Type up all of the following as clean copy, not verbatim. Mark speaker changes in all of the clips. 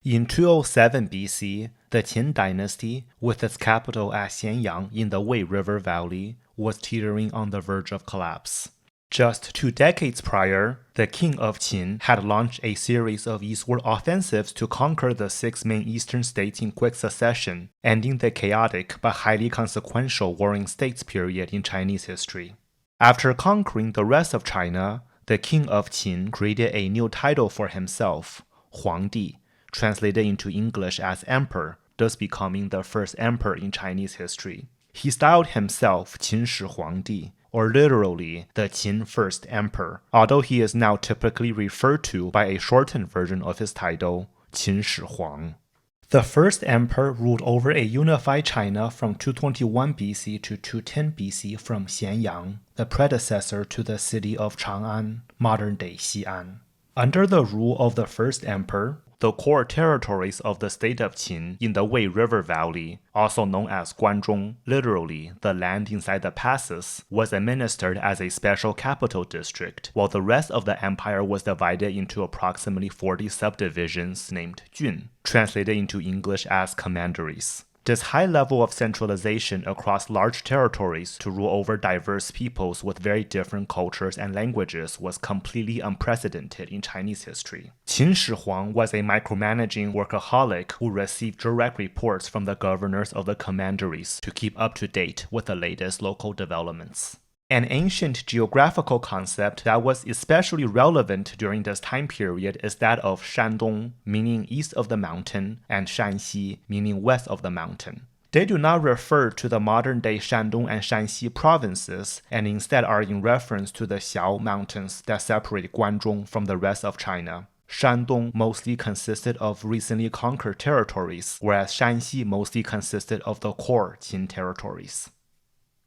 Speaker 1: In 207 BC, the Tang Dynasty, with its capital at Xianyang in the Wei River Valley, was teetering on the verge of collapse. Just 2 decades prior, the king of Qin had launched a series of eastward offensives to conquer the 6 main eastern states in quick succession, ending the chaotic but highly consequential warring states period in Chinese history. After conquering the rest of China, the king of Qin created a new title for himself, Huang, translated into English as emperor, thus becoming the first emperor in Chinese history. He styled himself Qin Shi Huangdi, or literally the Qin First Emperor, although he is now typically referred to by a shortened version of his title, Qin Shi Huang. The first emperor ruled over a unified China from 221 BC to 210 BC from Xianyang, the predecessor to the city of Chang'an, modern-day Xi'an. Under the rule of the first emperor, the core territories of the state of Qin in the Wei River Valley, also known as Guanzhong, literally the land inside the passes, was administered as a special capital district, while the rest of the empire was divided into approximately 40 subdivisions named Jun, translated into English as commanderies. This high level of centralization across large territories to rule over diverse peoples with very different cultures and languages was completely unprecedented in Chinese history. Qin Shi Huang was a micromanaging workaholic who received direct reports from the governors of the commanderies to keep up to date with the latest local developments. An ancient geographical concept that was especially relevant during this time period is that of Shandong, meaning east of the mountain, and Shanxi, meaning west of the mountain. They do not refer to the modern-day Shandong and Shanxi provinces, and instead are in reference to the Xiao mountains that separate Guanzhong from the rest of China. Shandong mostly consisted of recently conquered territories, whereas Shanxi mostly consisted of the core Qin territories.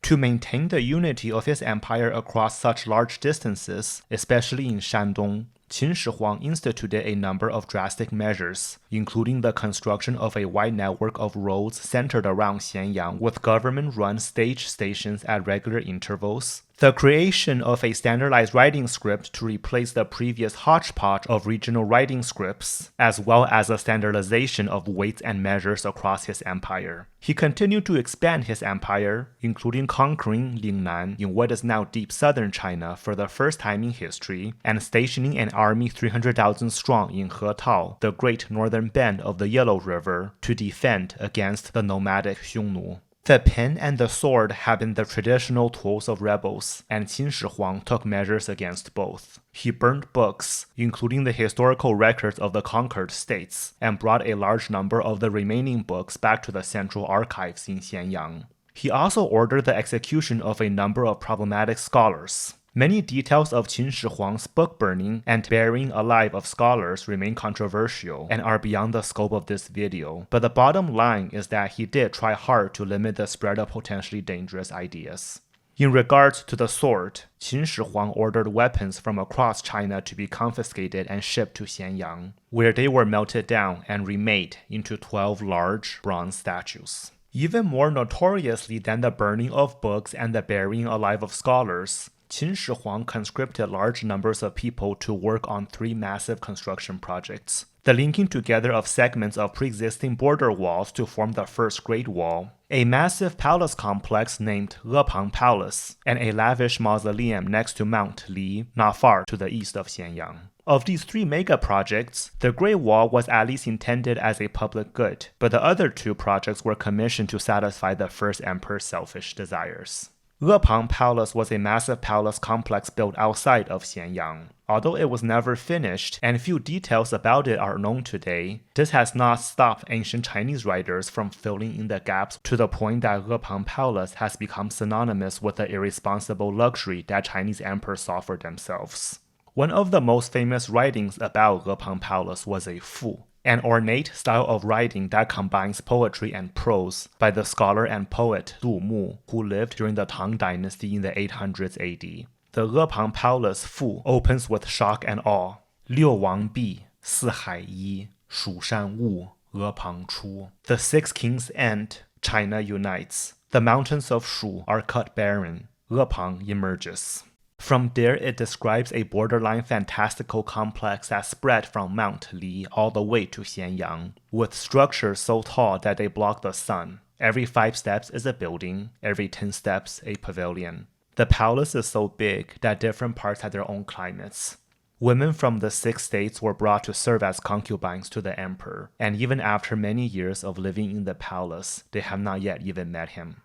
Speaker 1: To maintain the unity of his empire across such large distances, especially in Shandong, Qin Shi Huang instituted a number of drastic measures, including the construction of a wide network of roads centered around Xianyang with government-run stage stations at regular intervals, the creation of a standardized writing script to replace the previous hodgepodge of regional writing scripts, as well as a standardization of weights and measures across his empire. He continued to expand his empire, including conquering Lingnan in what is now deep southern China for the first time in history, and stationing an army 300,000 strong in Hetao, the great northern bend of the Yellow River, to defend against the nomadic Xiongnu. The pen and the sword had been the traditional tools of rebels, and Qin Shi Huang took measures against both. He burned books, including the historical records of the conquered states, and brought a large number of the remaining books back to the central archives in Xianyang. He also ordered the execution of a number of problematic scholars. Many details of Qin Shi Huang's book burning and burying alive of scholars remain controversial and are beyond the scope of this video, but the bottom line is that he did try hard to limit the spread of potentially dangerous ideas. In regards to the sword, Qin Shi Huang ordered weapons from across China to be confiscated and shipped to Xianyang, where they were melted down and remade into 12 large bronze statues. Even more notoriously than the burning of books and the burying alive of scholars, Qin Shi Huang conscripted large numbers of people to work on 3 massive construction projects: the linking together of segments of pre-existing border walls to form the first Great Wall, a massive palace complex named Epang Palace, and a lavish mausoleum next to Mount Li, not far to the east of Xianyang. Of these 3 mega projects, the Great Wall was at least intended as a public good, but the other 2 projects were commissioned to satisfy the first emperor's selfish desires. Epang Palace was a massive palace complex built outside of Xianyang. Although it was never finished and few details about it are known today, this has not stopped ancient Chinese writers from filling in the gaps to the point that Epang Palace has become synonymous with the irresponsible luxury that Chinese emperors saw for themselves. One of the most famous writings about Epang Palace was a Fu, an ornate style of writing that combines poetry and prose by the scholar and poet Du Mu, who lived during the Tang Dynasty in the 800s AD. The Epang Palace Fu opens with shock and awe. 六王毕，四海一，蜀山兀，Epang Chu. The 6 kings end, China unites. The mountains of Shu are cut barren. Epang emerges. From there, it describes a borderline fantastical complex that spread from Mount Li all the way to Xianyang, with structures so tall that they block the sun. Every 5 steps is a building, every 10 steps a pavilion. The palace is so big that different parts had their own climates. Women from the 6 states were brought to serve as concubines to the emperor, and even after many years of living in the palace, they have not yet even met him.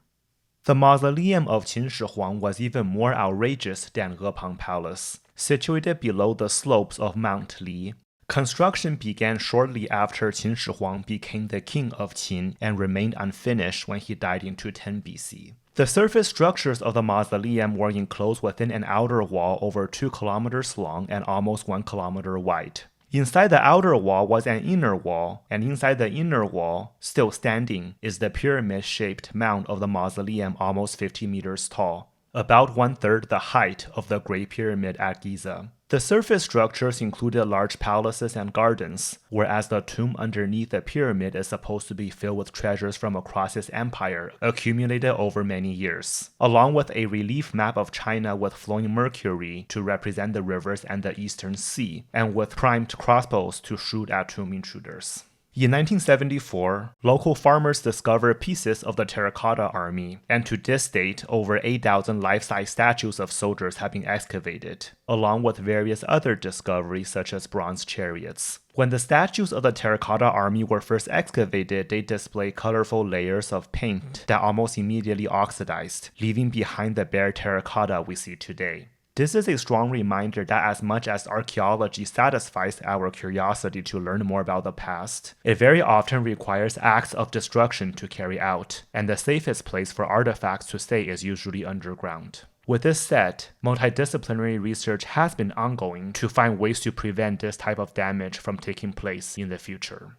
Speaker 1: The mausoleum of Qin Shi Huang was even more outrageous than Epang Palace. Situated below the slopes of Mount Li, construction began shortly after Qin Shi Huang became the king of Qin and remained unfinished when he died in 210 BC. The surface structures of the mausoleum were enclosed within an outer wall over 2 kilometers long and almost 1 kilometer wide. Inside the outer wall was an inner wall, and inside the inner wall, still standing, is the pyramid-shaped mound of the mausoleum almost 50 meters tall, about 1/3 the height of the Great Pyramid at Giza. The surface structures included large palaces and gardens, whereas the tomb underneath the pyramid is supposed to be filled with treasures from across its empire, accumulated over many years, along with a relief map of China with flowing mercury to represent the rivers and the Eastern Sea, and with primed crossbows to shoot at tomb intruders. In 1974, local farmers discovered pieces of the terracotta army, and to this date, over 8,000 life-size statues of soldiers have been excavated, along with various other discoveries such as bronze chariots. When the statues of the terracotta army were first excavated, they displayed colorful layers of paint that almost immediately oxidized, leaving behind the bare terracotta we see today. This is a strong reminder that as much as archaeology satisfies our curiosity to learn more about the past, it very often requires acts of destruction to carry out, and the safest place for artifacts to stay is usually underground. With this said, multidisciplinary research has been ongoing to find ways to prevent this type of damage from taking place in the future.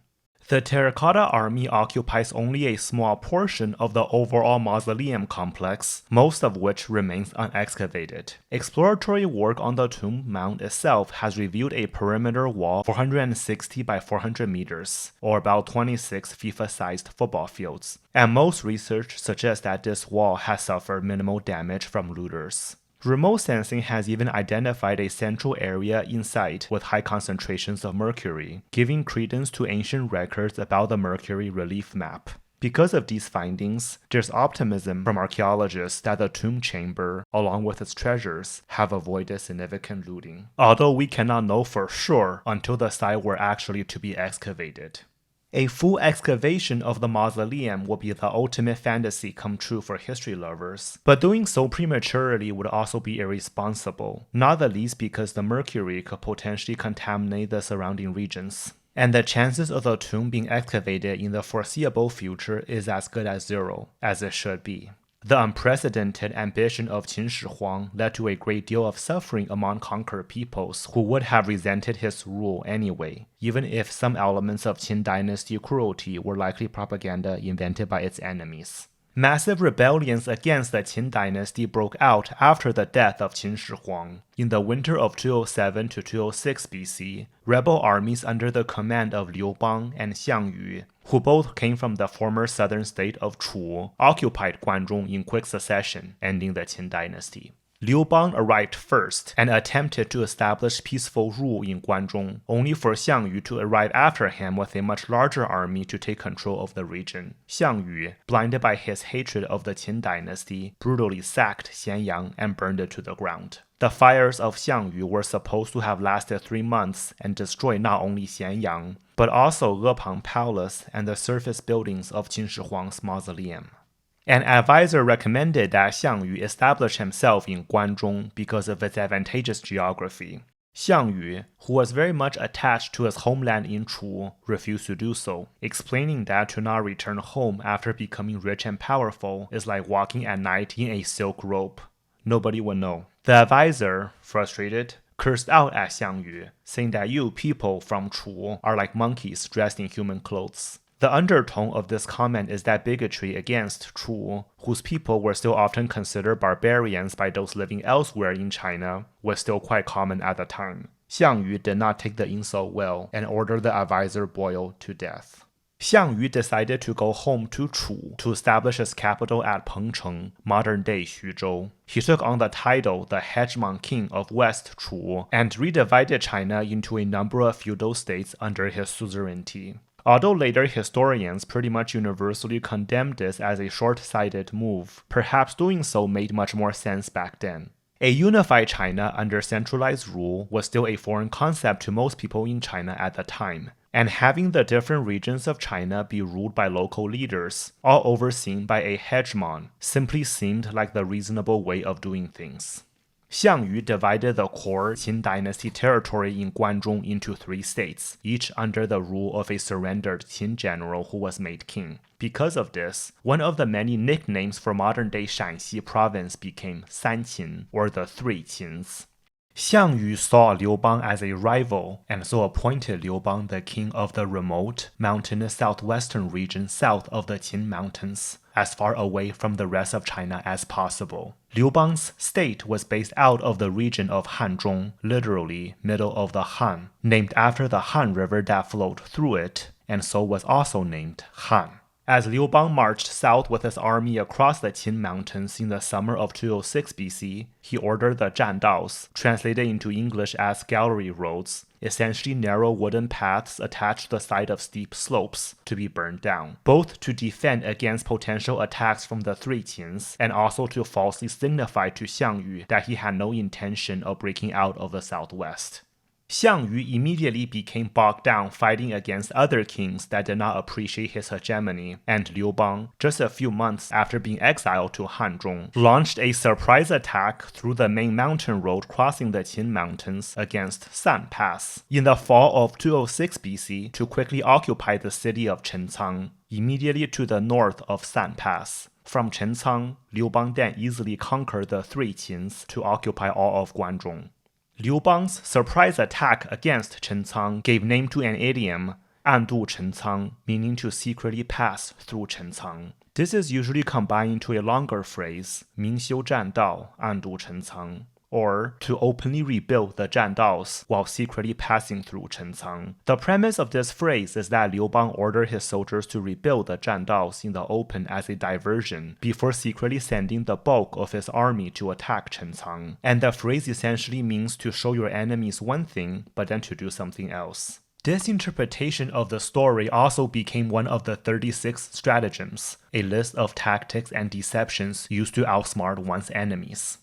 Speaker 1: The terracotta army occupies only a small portion of the overall mausoleum complex, most of which remains unexcavated. Exploratory work on the tomb mound itself has revealed a perimeter wall 460 by 400 meters, or about 26 FIFA-sized football fields, and most research suggests that this wall has suffered minimal damage from looters. Remote sensing has even identified a central area inside with high concentrations of mercury, giving credence to ancient records about the mercury relief map. Because of these findings, there's optimism from archaeologists that the tomb chamber, along with its treasures, have avoided significant looting, although we cannot know for sure until the site were actually to be excavated. A full excavation of the mausoleum would be the ultimate fantasy come true for history lovers, but doing so prematurely would also be irresponsible, not the least because the mercury could potentially contaminate the surrounding regions. And the chances of the tomb being excavated in the foreseeable future is as good as zero, as it should be. The unprecedented ambition of Qin Shi Huang led to a great deal of suffering among conquered peoples who would have resented his rule anyway, even if some elements of Qin dynasty cruelty were likely propaganda invented by its enemies. Massive rebellions against the Qin dynasty broke out after the death of Qin Shi Huang. In the winter of 207 to 206 BC, rebel armies under the command of Liu Bang and Xiang Yu, who both came from the former southern state of Chu, occupied Guanzhong in quick succession, ending the Qin dynasty. Liu Bang arrived first and attempted to establish peaceful rule in Guanzhong, only for Xiang Yu to arrive after him with a much larger army to take control of the region. Xiang Yu, blinded by his hatred of the Qin dynasty, brutally sacked Xianyang and burned it to the ground. The fires of Xiang Yu were supposed to have lasted 3 months and destroyed not only Xianyang, but also Epang Palace and the surface buildings of Qin Shi Huang's mausoleum. An advisor recommended that Xiang Yu establish himself in Guanzhong because of its advantageous geography. Xiang Yu, who was very much attached to his homeland in Chu, refused to do so, explaining that to not return home after becoming rich and powerful is like walking at night in a silk robe. Nobody would know. The advisor, frustrated, cursed out at Xiang Yu, saying that you people from Chu are like monkeys dressed in human clothes. The undertone of this comment is that bigotry against Chu, whose people were still often considered barbarians by those living elsewhere in China, was still quite common at the time. Xiang Yu did not take the insult well and ordered the advisor boiled to death. Xiang Yu decided to go home to Chu to establish his capital at Pengcheng, modern-day Xuzhou. He took on the title the Hegemon King of West Chu and redivided China into a number of feudal states under his suzerainty. Although later historians pretty much universally condemned this as a short-sighted move, perhaps doing so made much more sense back then. A unified China under centralized rule was still a foreign concept to most people in China at the time, and having the different regions of China be ruled by local leaders, all overseen by a hegemon, simply seemed like the reasonable way of doing things. Xiang Yu divided the core Qin dynasty territory in Guanzhong into 3 states, each under the rule of a surrendered Qin general who was made king. Because of this, one of the many nicknames for modern-day Shanxi province became Sanqin, or the 3 Qins. Xiang Yu saw Liu Bang as a rival, and so appointed Liu Bang the king of the remote, mountainous southwestern region south of the Qin Mountains, as far away from the rest of China as possible. Liu Bang's state was based out of the region of Hanzhong, literally middle of the Han, named after the Han River that flowed through it, and so was also named Han. As Liu Bang marched south with his army across the Qin Mountains in the summer of 206 BC, he ordered the Zhandaos, translated into English as gallery roads, essentially narrow wooden paths attached to the side of steep slopes, to be burned down, both to defend against potential attacks from the 3 Qins and also to falsely signify to Xiang Yu that he had no intention of breaking out of the southwest. Xiang Yu immediately became bogged down fighting against other kings that did not appreciate his hegemony, and Liu Bang, just a few months after being exiled to Hanzhong, launched a surprise attack through the main mountain road crossing the Qin Mountains against San Pass in the fall of 206 BC to quickly occupy the city of Chencang, immediately to the north of San Pass. From Chencang, Liu Bang then easily conquered the 3 Qins to occupy all of Guanzhong. Liu Bang's surprise attack against Chencang gave name to an idiom, 暗度陈仓, meaning to secretly pass through Chencang. This is usually combined into a longer phrase, 明修栈道,暗度陈仓, or to openly rebuild the Zhandaos while secretly passing through Chencang. The premise of this phrase is that Liu Bang ordered his soldiers to rebuild the Zhandaos in the open as a diversion before secretly sending the bulk of his army to attack Chencang. And the phrase essentially means to show your enemies one thing, but then to do something else. This interpretation of the story also became one of the 36 stratagems, a list of tactics and deceptions used to outsmart one's enemies.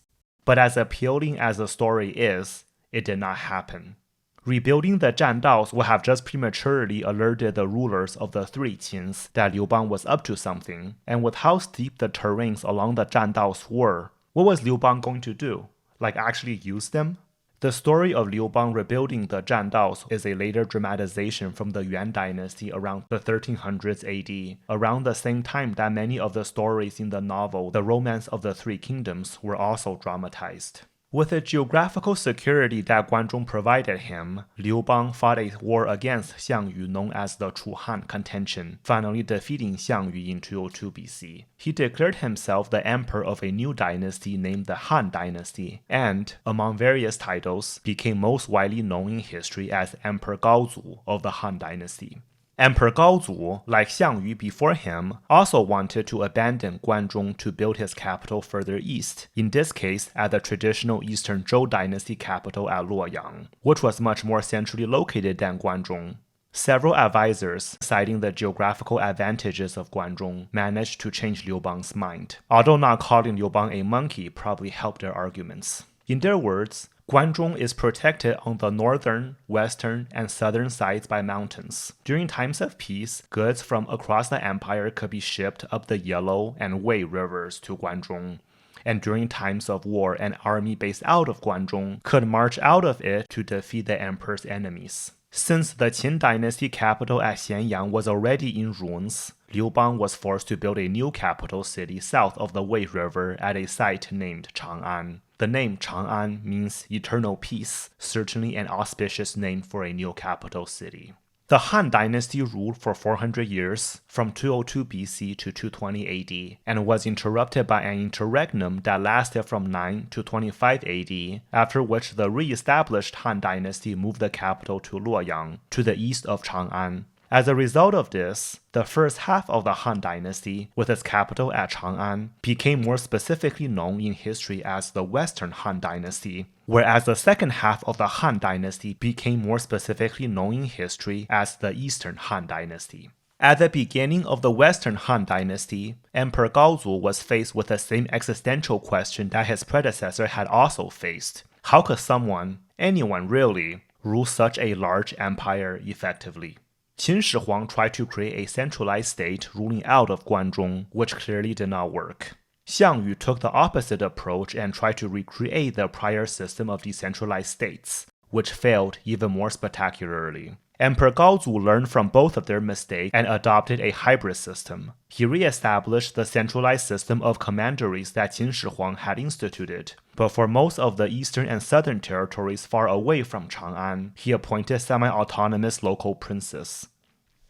Speaker 1: But as appealing as the story is, it did not happen. Rebuilding the Zhandaos would have just prematurely alerted the rulers of the 3 Qins that Liu Bang was up to something, and with how steep the terrains along the Zhandaos were, what was Liu Bang going to do? Like actually use them? The story of Liu Bang rebuilding the Zhandaos is a later dramatization from the Yuan dynasty around the 1300s AD, around the same time that many of the stories in the novel The Romance of the 3 Kingdoms were also dramatized. With the geographical security that Guanzhong provided him, Liu Bang fought a war against Xiang Yu known as the Chu-Han contention, finally defeating Xiang Yu in 202 BC. He declared himself the emperor of a new dynasty named the Han Dynasty, and, among various titles, became most widely known in history as Emperor Gaozu of the Han Dynasty. Emperor Gaozu, like Xiang Yu before him, also wanted to abandon Guanzhong to build his capital further east, in this case at the traditional eastern Zhou dynasty capital at Luoyang, which was much more centrally located than Guanzhong. Several advisors, citing the geographical advantages of Guanzhong, managed to change Liu Bang's mind, although not calling Liu Bang a monkey probably helped their arguments. In their words, Guanzhong is protected on the northern, western, and southern sides by mountains. During times of peace, goods from across the empire could be shipped up the Yellow and Wei rivers to Guanzhong. And during times of war, an army based out of Guanzhong could march out of it to defeat the emperor's enemies. Since the Qin dynasty capital at Xianyang was already in ruins, Liu Bang was forced to build a new capital city south of the Wei River at a site named Chang'an. The name Chang'an means eternal peace, certainly an auspicious name for a new capital city. The Han Dynasty ruled for 400 years, from 202 BC to 220 AD, and was interrupted by an interregnum that lasted from 9 to 25 AD, after which the re-established Han Dynasty moved the capital to Luoyang, to the east of Chang'an. As a result of this, the first half of the Han Dynasty, with its capital at Chang'an, became more specifically known in history as the Western Han Dynasty, whereas the second half of the Han Dynasty became more specifically known in history as the Eastern Han Dynasty. At the beginning of the Western Han Dynasty, Emperor Gaozu was faced with the same existential question that his predecessor had also faced. How could someone, anyone really, rule such a large empire effectively? Qin Shi Huang tried to create a centralized state ruling out of Guanzhong, which clearly did not work. Xiang Yu took the opposite approach and tried to recreate the prior system of decentralized states, which failed even more spectacularly. Emperor Gaozu learned from both of their mistakes and adopted a hybrid system. He re-established the centralized system of commanderies that Qin Shi Huang had instituted, but for most of the eastern and southern territories far away from Chang'an, he appointed semi-autonomous local princes.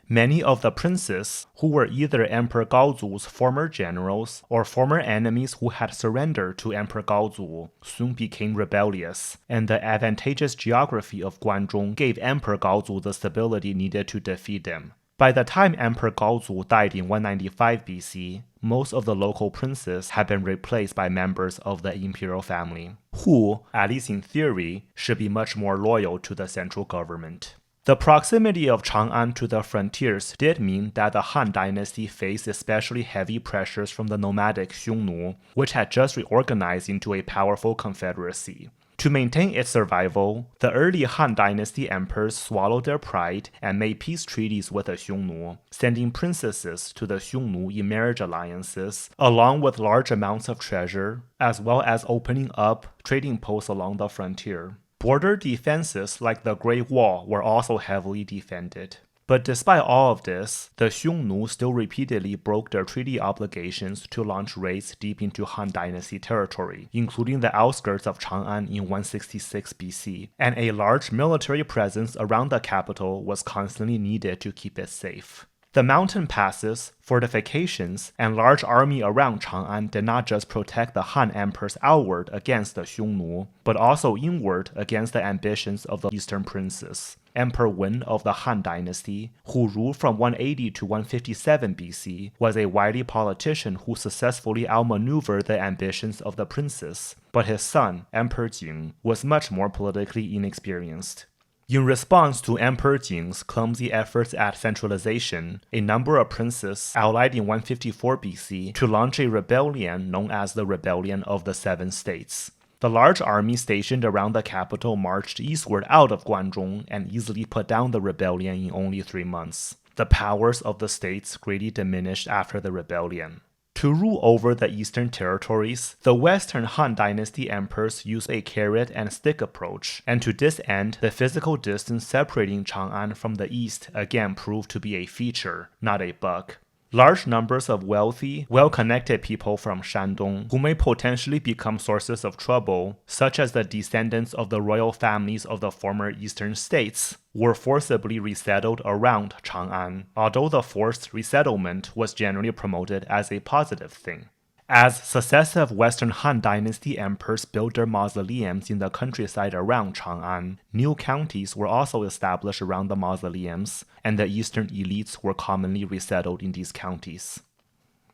Speaker 1: Many of the princes, who were either Emperor Gaozu's former generals or former enemies who had surrendered to Emperor Gaozu, soon became rebellious, and the advantageous geography of Guanzhong gave Emperor Gaozu the stability needed to defeat them. By the time Emperor Gaozu died in 195 BC, most of the local princes had been replaced by members of the imperial family, who, at least in theory, should be much more loyal to the central government. The proximity of Chang'an to the frontiers did mean that the Han Dynasty faced especially heavy pressures from the nomadic Xiongnu, which had just reorganized into a powerful confederacy. To maintain its survival, the early Han Dynasty emperors swallowed their pride and made peace treaties with the Xiongnu, sending princesses to the Xiongnu in marriage alliances, along with large amounts of treasure, as well as opening up trading posts along the frontier. Border defenses like the Great Wall were also heavily defended. But despite all of this, the Xiongnu still repeatedly broke their treaty obligations to launch raids deep into Han Dynasty territory, including the outskirts of Chang'an in 166 BC, and a large military presence around the capital was constantly needed to keep it safe. The mountain passes, fortifications, and large army around Chang'an did not just protect the Han emperors outward against the Xiongnu, but also inward against the ambitions of the eastern princes. Emperor Wen of the Han Dynasty, who ruled from 180 to 157 BC, was a wily politician who successfully outmaneuvered the ambitions of the princes, but his son, Emperor Jing, was much more politically inexperienced. In response to Emperor Jing's clumsy efforts at centralization, a number of princes allied in 154 BC to launch a rebellion known as the Rebellion of the Seven States. The large army stationed around the capital marched eastward out of Guanzhong and easily put down the rebellion in only 3 months. The powers of the states greatly diminished after the rebellion. To rule over the eastern territories, the Western Han Dynasty emperors used a carrot and stick approach, and to this end, the physical distance separating Chang'an from the east again proved to be a feature, not a bug. Large numbers of wealthy, well-connected people from Shandong, who may potentially become sources of trouble, such as the descendants of the royal families of the former eastern states, were forcibly resettled around Chang'an, although the forced resettlement was generally promoted as a positive thing. As successive Western Han Dynasty emperors built their mausoleums in the countryside around Chang'an, new counties were also established around the mausoleums, and the eastern elites were commonly resettled in these counties.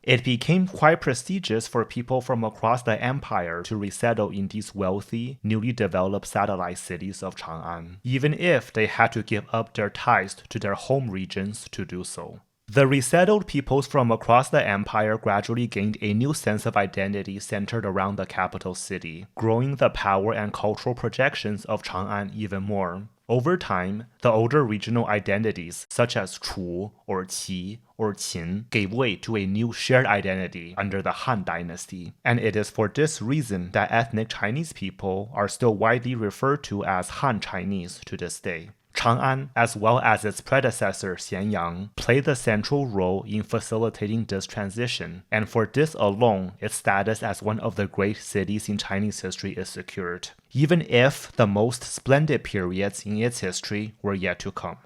Speaker 1: It became quite prestigious for people from across the empire to resettle in these wealthy, newly developed satellite cities of Chang'an, even if they had to give up their ties to their home regions to do so. The resettled peoples from across the empire gradually gained a new sense of identity centered around the capital city, growing the power and cultural projections of Chang'an even more. Over time, the older regional identities, such as Chu or Qi or Qin, gave way to a new shared identity under the Han Dynasty, and it is for this reason that ethnic Chinese people are still widely referred to as Han Chinese to this day. Chang'an, as well as its predecessor Xi'an, played the central role in facilitating this transition, and for this alone, its status as one of the great cities in Chinese history is secured, even if the most splendid periods in its history were yet to come.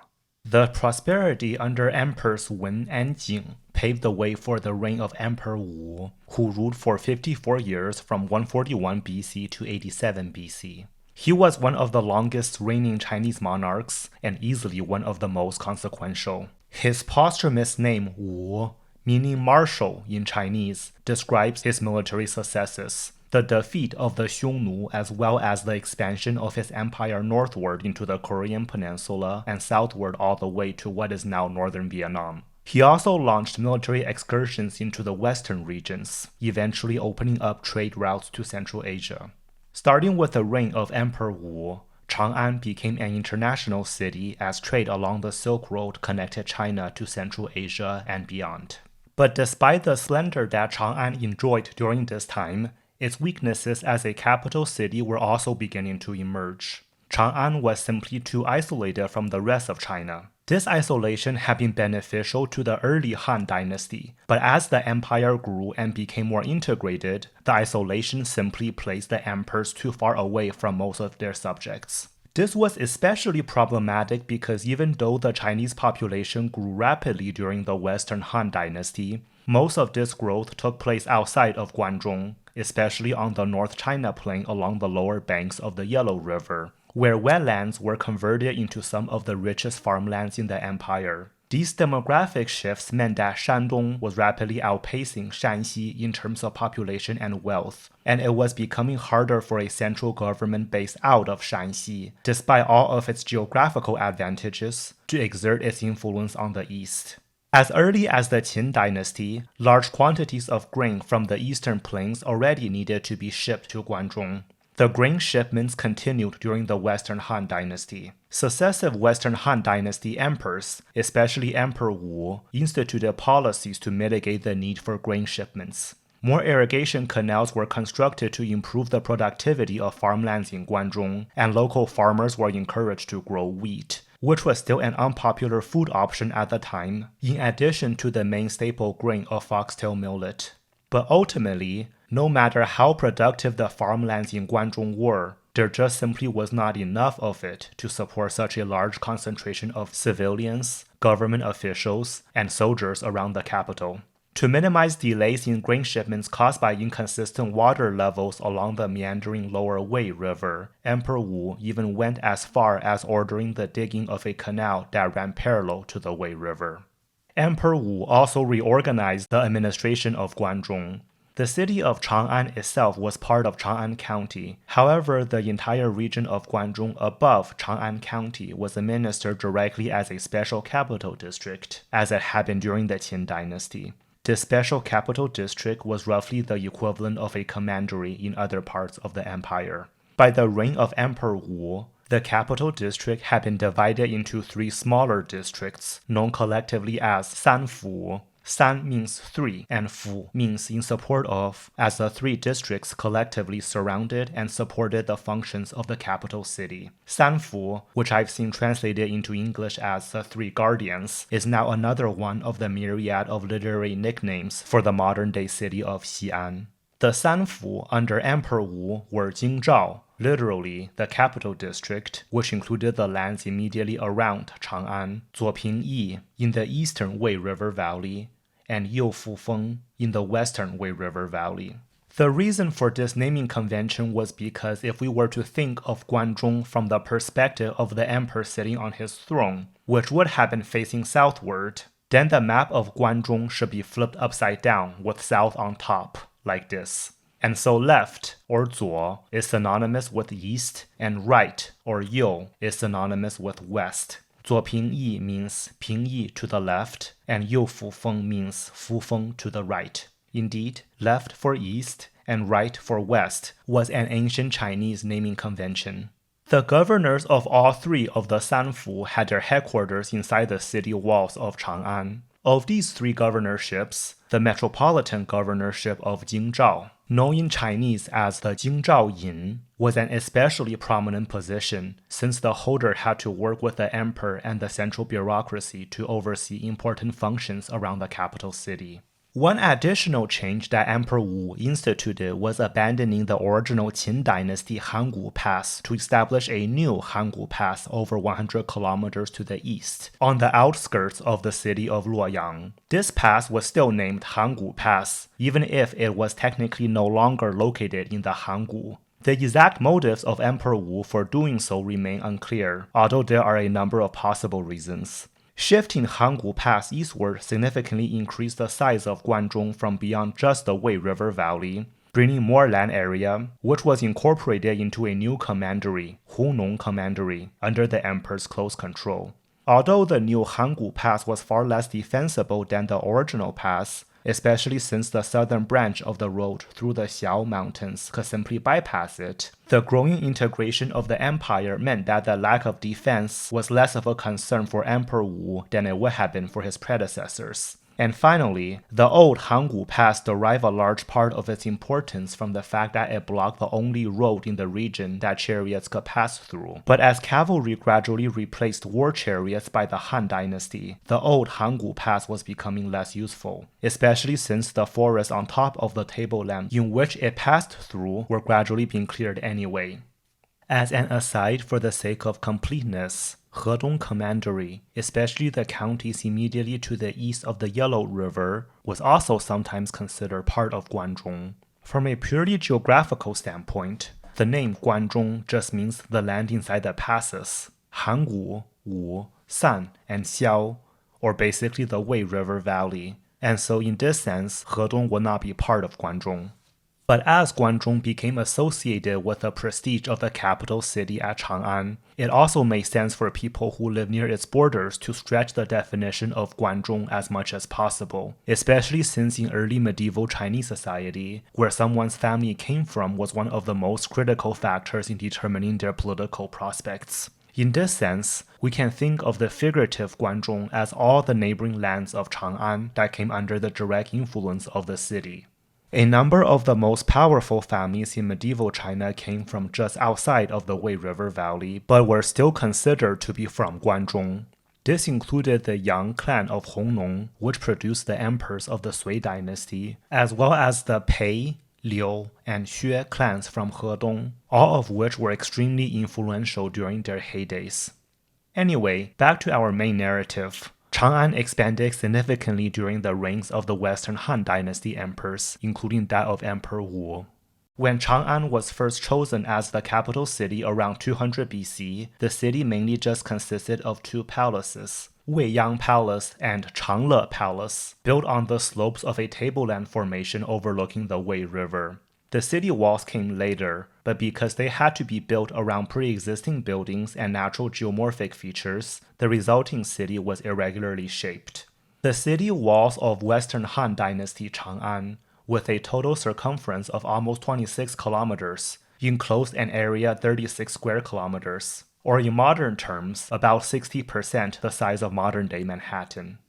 Speaker 1: The prosperity under Emperors Wen and Jing paved the way for the reign of Emperor Wu, who ruled for 54 years from 141 BC to 87 BC. He was one of the longest reigning Chinese monarchs and easily one of the most consequential. His posthumous name Wu, meaning marshal in Chinese, describes his military successes, the defeat of the Xiongnu as well as the expansion of his empire northward into the Korean peninsula and southward all the way to what is now northern Vietnam. He also launched military excursions into the western regions, eventually opening up trade routes to Central Asia. Starting with the reign of Emperor Wu, Chang'an became an international city as trade along the Silk Road connected China to Central Asia and beyond. But despite the splendor that Chang'an enjoyed during this time, its weaknesses as a capital city were also beginning to emerge. Chang'an was simply too isolated from the rest of China. This isolation had been beneficial to the early Han Dynasty, but as the empire grew and became more integrated, the isolation simply placed the emperors too far away from most of their subjects. This was especially problematic because even though the Chinese population grew rapidly during the Western Han Dynasty, most of this growth took place outside of Guangzhou, especially on the North China Plain along the lower banks of the Yellow River, where wetlands were converted into some of the richest farmlands in the empire. These demographic shifts meant that Shandong was rapidly outpacing Shanxi in terms of population and wealth, and it was becoming harder for a central government based out of Shanxi, despite all of its geographical advantages, to exert its influence on the east. As early as the Qin dynasty, large quantities of grain from the eastern plains already needed to be shipped to Guangzhou. The grain shipments continued during the Western Han Dynasty. Successive Western Han Dynasty emperors, especially Emperor Wu, instituted policies to mitigate the need for grain shipments. More irrigation canals were constructed to improve the productivity of farmlands in Guangzhou, and local farmers were encouraged to grow wheat, which was still an unpopular food option at the time, in addition to the main staple grain of foxtail millet. But ultimately, no matter how productive the farmlands in Guangzhou were, there just simply was not enough of it to support such a large concentration of civilians, government officials, and soldiers around the capital. To minimize delays in grain shipments caused by inconsistent water levels along the meandering lower Wei River, Emperor Wu even went as far as ordering the digging of a canal that ran parallel to the Wei River. Emperor Wu also reorganized the administration of Guangzhou. The city of Chang'an itself was part of Chang'an County. However, the entire region of Guangzhou above Chang'an County was administered directly as a special capital district, as it had been during the Qin dynasty. This special capital district was roughly the equivalent of a commandery in other parts of the empire. By the reign of Emperor Wu, the capital district had been divided into 3 smaller districts, known collectively as Sanfu. San means 3, and Fu means in support of, as the 3 districts collectively surrounded and supported the functions of the capital city. Sanfu, which I've seen translated into English as the 3 Guardians, is now another one of the myriad of literary nicknames for the modern-day city of Xi'an. The Sanfu under Emperor Wu were Jingzhao, literally the capital district, which included the lands immediately around Chang'an, Zuopingyi in the eastern Wei River Valley, and Youfufeng in the western Wei River Valley. The reason for this naming convention was because if we were to think of Guangzhou from the perspective of the emperor sitting on his throne, which would have been facing southward, then the map of Guangzhou should be flipped upside down with south on top, like this. And so left, or zuo, is synonymous with east, and right, or you, is synonymous with west. Zuopingyi means Pingyi to the left, and Youfufeng means Fufeng to the right. Indeed, left for east and right for west was an ancient Chinese naming convention. The governors of all 3 of the Sanfu had their headquarters inside the city walls of Chang'an. Of these 3 governorships, the metropolitan governorship of Jingzhao, known in Chinese as the Jingzhao Yin, was an especially prominent position since the holder had to work with the emperor and the central bureaucracy to oversee important functions around the capital city. One additional change that Emperor Wu instituted was abandoning the original Qin Dynasty Hangu Pass to establish a new Hangu Pass over 100 kilometers to the east, on the outskirts of the city of Luoyang. This pass was still named Hangu Pass, even if it was technically no longer located in the Hangu. The exact motives of Emperor Wu for doing so remain unclear, although there are a number of possible reasons. Shifting Hangul Pass eastward significantly increased the size of Guanzhong from beyond just the Wei River Valley, bringing more land area, which was incorporated into a new commandery, Wu Commandery, under the emperor's close control. Although the new Hangul Pass was far less defensible than the original pass, especially since the southern branch of the road through the Xi'an Mountains could simply bypass it, the growing integration of the empire meant that the lack of defense was less of a concern for Emperor Wu than it would have been for his predecessors. And finally, the old Hangul Pass derived a large part of its importance from the fact that it blocked the only road in the region that chariots could pass through. But as cavalry gradually replaced war chariots by the Han Dynasty, the old Hangul Pass was becoming less useful, especially since the forests on top of the tableland in which it passed through were gradually being cleared anyway. As an aside, for the sake of completeness, Hedong Commandery, especially the counties immediately to the east of the Yellow River, was also sometimes considered part of Guanzhong. From a purely geographical standpoint, the name Guanzhong just means the land inside the passes, Hangul, Wu, San, and Xiao, or basically the Wei River Valley, and so in this sense, Hedong would not be part of Guanzhong. But as Guanzhong became associated with the prestige of the capital city at Chang'an, it also made sense for people who live near its borders to stretch the definition of Guanzhong as much as possible, especially since in early medieval Chinese society, where someone's family came from was one of the most critical factors in determining their political prospects. In this sense, we can think of the figurative Guanzhong as all the neighboring lands of Chang'an that came under the direct influence of the city. A number of the most powerful families in medieval China came from just outside of the Wei River Valley, but were still considered to be from Guanzhong. This included the Yang clan of Hongnong, which produced the emperors of the Sui dynasty, as well as the Pei, Liu, and Xue clans from Hedong, all of which were extremely influential during their heydays. Anyway, back to our main narrative. Chang'an expanded significantly during the reigns of the Western Han Dynasty emperors, including that of Emperor Wu. When Chang'an was first chosen as the capital city around 200 BC, the city mainly just consisted of two palaces, Weiyang Palace and Changle Palace, built on the slopes of a tableland formation overlooking the Wei River. The city walls came later, but because they had to be built around pre-existing buildings and natural geomorphic features, the resulting city was irregularly shaped. The city walls of Western Han Dynasty Chang'an, with a total circumference of almost 26 kilometers, enclosed an area 36 square kilometers, or in modern terms, about 60% the size of modern-day Manhattan.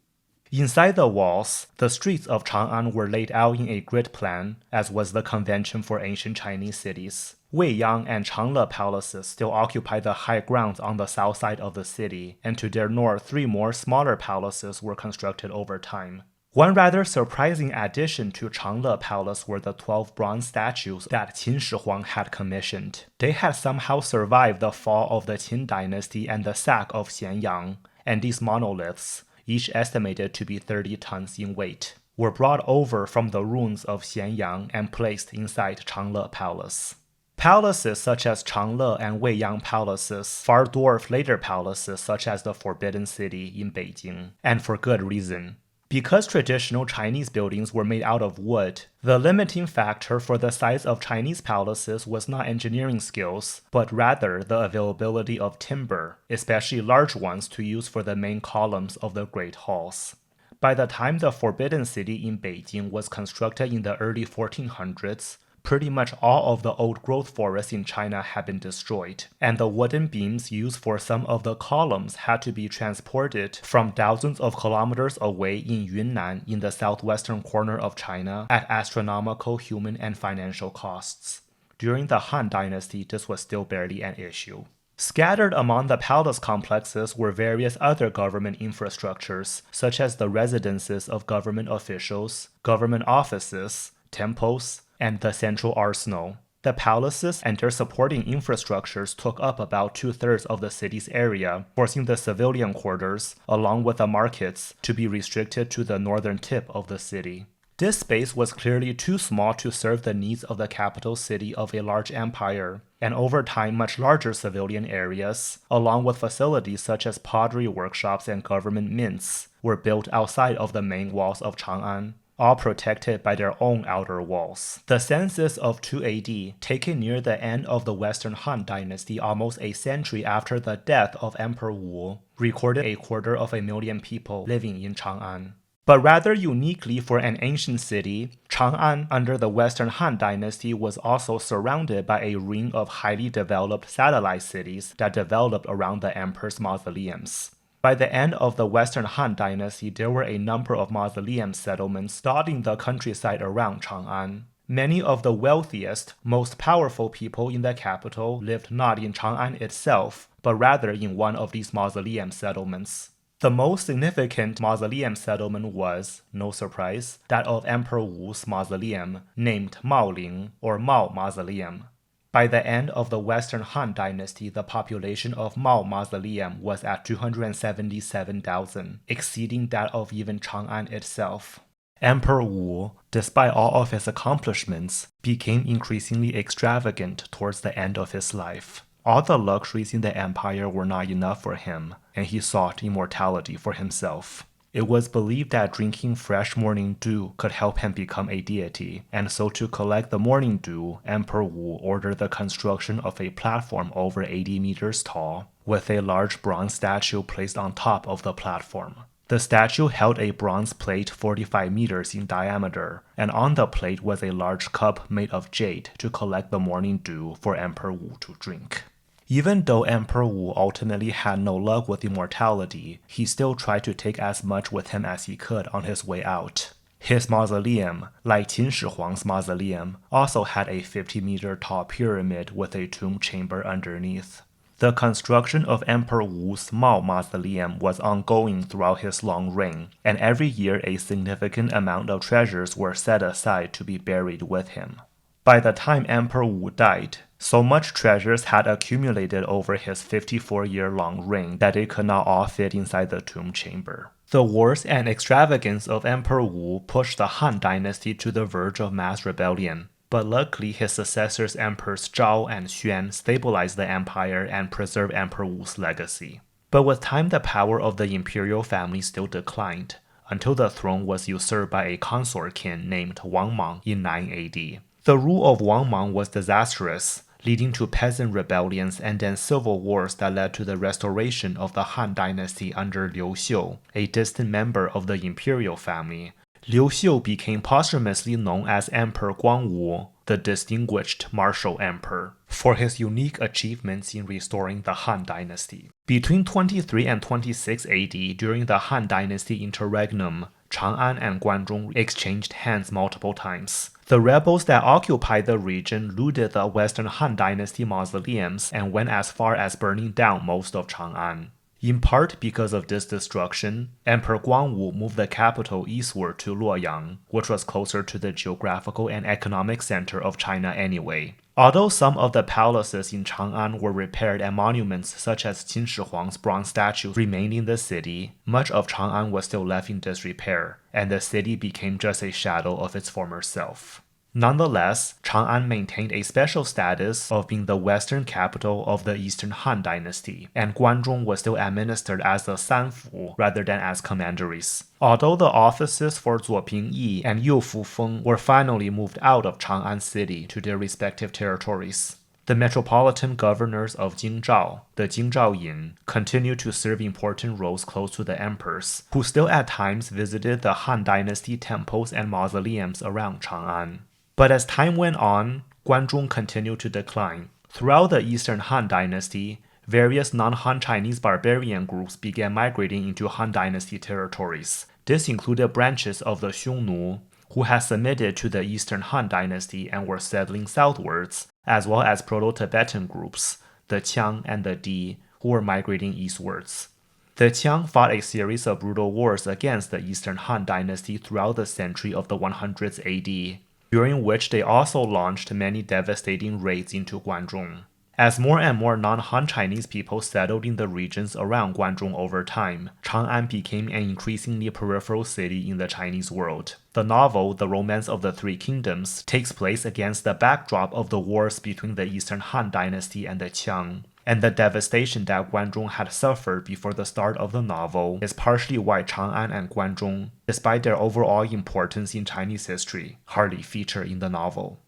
Speaker 1: Inside the walls, the streets of Chang'an were laid out in a grid plan, as was the convention for ancient Chinese cities. Weiyang and Changle palaces still occupy the high grounds on the south side of the city, and to their north 3 more smaller palaces were constructed over time. One rather surprising addition to Changle Palace were the 12 bronze statues that Qin Shi Huang had commissioned. They had somehow survived the fall of the Qin dynasty and the sack of Xianyang, and these monoliths, each estimated to be 30 tons in weight, were brought over from the ruins of Xianyang and placed inside Changle Palace. Palaces such as Changle and Weiyang palaces far dwarf later palaces such as the Forbidden City in Beijing, and for good reason. Because traditional Chinese buildings were made out of wood, the limiting factor for the size of Chinese palaces was not engineering skills, but rather the availability of timber, especially large ones to use for the main columns of the great halls. By the time the Forbidden City in Beijing was constructed in the early 1400s, pretty much all of the old growth forests in China had been destroyed, and the wooden beams used for some of the columns had to be transported from thousands of kilometers away in Yunnan in the southwestern corner of China at astronomical human and financial costs. During the Han Dynasty, this was still barely an issue. Scattered among the palace complexes were various other government infrastructures, such as the residences of government officials, government offices, temples, and the central arsenal. The palaces and their supporting infrastructures took up about 2/3 of the city's area, forcing the civilian quarters, along with the markets, to be restricted to the northern tip of the city. This space was clearly too small to serve the needs of the capital city of a large empire, and over time much larger civilian areas, along with facilities such as pottery workshops and government mints, were built outside of the main walls of Chang'an, all protected by their own outer walls. The census of 2 AD, taken near the end of the Western Han Dynasty almost a century after the death of Emperor Wu, recorded 250,000 people living in Chang'an. But rather uniquely for an ancient city, Chang'an under the Western Han Dynasty was also surrounded by a ring of highly developed satellite cities that developed around the emperor's mausoleums. By the end of the Western Han Dynasty, there were a number of mausoleum settlements dotting the countryside around Chang'an. Many of the wealthiest, most powerful people in the capital lived not in Chang'an itself, but rather in one of these mausoleum settlements. The most significant mausoleum settlement was, no surprise, that of Emperor Wu's mausoleum, named Maoling or Mao Mausoleum. By the end of the Western Han Dynasty, the population of Mao Mausoleum was at 277,000, exceeding that of even Chang'an itself. Emperor Wu, despite all of his accomplishments, became increasingly extravagant towards the end of his life. All the luxuries in the empire were not enough for him, and he sought immortality for himself. It was believed that drinking fresh morning dew could help him become a deity, and so to collect the morning dew, Emperor Wu ordered the construction of a platform over 80 meters tall, with a large bronze statue placed on top of the platform. The statue held a bronze plate 45 meters in diameter, and on the plate was a large cup made of jade to collect the morning dew for Emperor Wu to drink. Even though Emperor Wu ultimately had no luck with immortality, he still tried to take as much with him as he could on his way out. His mausoleum, like Qin Shi Huang's mausoleum, also had a 50-meter tall pyramid with a tomb chamber underneath. The construction of Emperor Wu's Mao Mausoleum was ongoing throughout his long reign, and every year a significant amount of treasures were set aside to be buried with him. By the time Emperor Wu died, so much treasures had accumulated over his 54-year-long reign that it could not all fit inside the tomb chamber. The wars and extravagance of Emperor Wu pushed the Han Dynasty to the verge of mass rebellion, but luckily his successors Emperors Zhao and Xuan stabilized the empire and preserved Emperor Wu's legacy. But with time the power of the imperial family still declined, until the throne was usurped by a consort king named Huang in 9 AD. The rule of Huang was disastrous, leading to peasant rebellions and then civil wars that led to the restoration of the Han Dynasty under Liu Xiu, a distant member of the imperial family. Liu Xiu became posthumously known as Emperor Guangwu, the Distinguished Martial Emperor, for his unique achievements in restoring the Han Dynasty. Between 23 and 26 AD, during the Han Dynasty interregnum, Chang'an and Guanzhong exchanged hands multiple times. The rebels that occupied the region looted the Western Han Dynasty mausoleums and went as far as burning down most of Chang'an. In part because of this destruction, Emperor Guangwu moved the capital eastward to Luoyang, which was closer to the geographical and economic center of China anyway. Although some of the palaces in Chang'an were repaired and monuments such as Qin Shi Huang's bronze statue remained in the city, much of Chang'an was still left in disrepair, and the city became just a shadow of its former self. Nonetheless, Chang'an maintained a special status of being the western capital of the Eastern Han Dynasty, and Guanzhong was still administered as the Sanfu rather than as commanderies. Although the offices for Zuoping Yi and Youfu Feng were finally moved out of Chang'an City to their respective territories, the metropolitan governors of Jingzhao, the Jingzhao Yin, continued to serve important roles close to the emperors, who still at times visited the Han Dynasty temples and mausoleums around Chang'an. But as time went on, Guanzhong continued to decline. Throughout the Eastern Han Dynasty, various non-Han Chinese barbarian groups began migrating into Han Dynasty territories. This included branches of the Xiongnu, who had submitted to the Eastern Han Dynasty and were settling southwards, as well as Proto-Tibetan groups, the Qiang and the Di, who were migrating eastwards. The Qiang fought a series of brutal wars against the Eastern Han Dynasty throughout the century of the 100s AD, during which they also launched many devastating raids into Guanzhong. As more and more non-Han Chinese people settled in the regions around Guanzhong over time, Chang'an became an increasingly peripheral city in the Chinese world. The novel, The Romance of the Three Kingdoms, takes place against the backdrop of the wars between the Eastern Han Dynasty and the Qiang. And the devastation that Guanzhong had suffered before the start of the novel is partially why Chang'an and Guanzhong, despite their overall importance in Chinese history, hardly feature in the novel.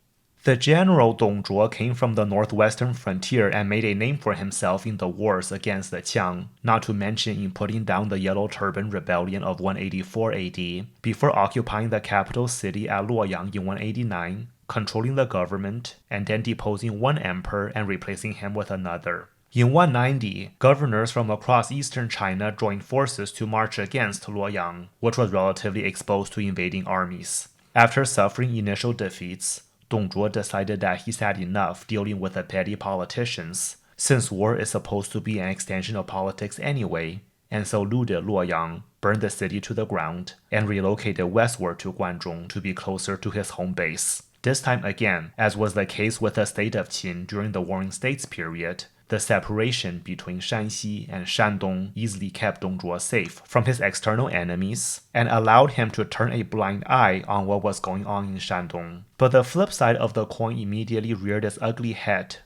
Speaker 1: The general Dong Zhuo came from the northwestern frontier and made a name for himself in the wars against the Qiang, not to mention in putting down the Yellow Turban Rebellion of 184 AD, before occupying the capital city at Luoyang in 189, controlling the government, and then deposing one emperor and replacing him with another. In 190, governors from across eastern China joined forces to march against Luoyang, which was relatively exposed to invading armies. After suffering initial defeats, Dong Zhuo decided that he's had enough dealing with the petty politicians, since war is supposed to be an extension of politics anyway, and so looted Luoyang, burned the city to the ground, and relocated westward to Guanzhong to be closer to his home base. This time again, as was the case with the state of Qin during the Warring States period, the separation between Shanxi and Shandong easily kept Dong Zhuo safe from his external enemies and allowed him to turn a blind eye on what was going on in Shandong. But the flip side of the coin immediately reared its ugly head.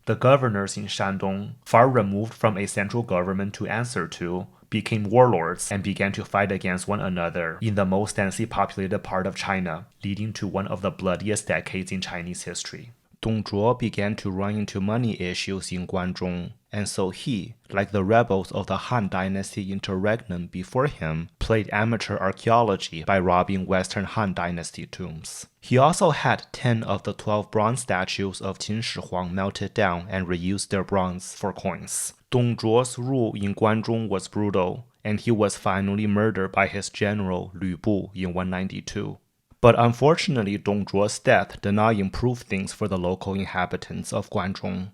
Speaker 1: The governors in Shandong, far removed from a central government to answer to, became warlords and began to fight against one another in the most densely populated part of China, leading to one of the bloodiest decades in Chinese history. Dong Zhuo began to run into money issues in Guanzhong, and so he, like the rebels of the Han Dynasty interregnum before him, played amateur archaeology by robbing Western Han Dynasty tombs. He also had 10 of the 12 bronze statues of Qin Shi Huang melted down and reused their bronze for coins. Dong Zhuo's rule in Guanzhong was brutal, and he was finally murdered by his general Lü Bu in 192. But unfortunately, Dong Zhuo's death did not improve things for the local inhabitants of Guanzhong.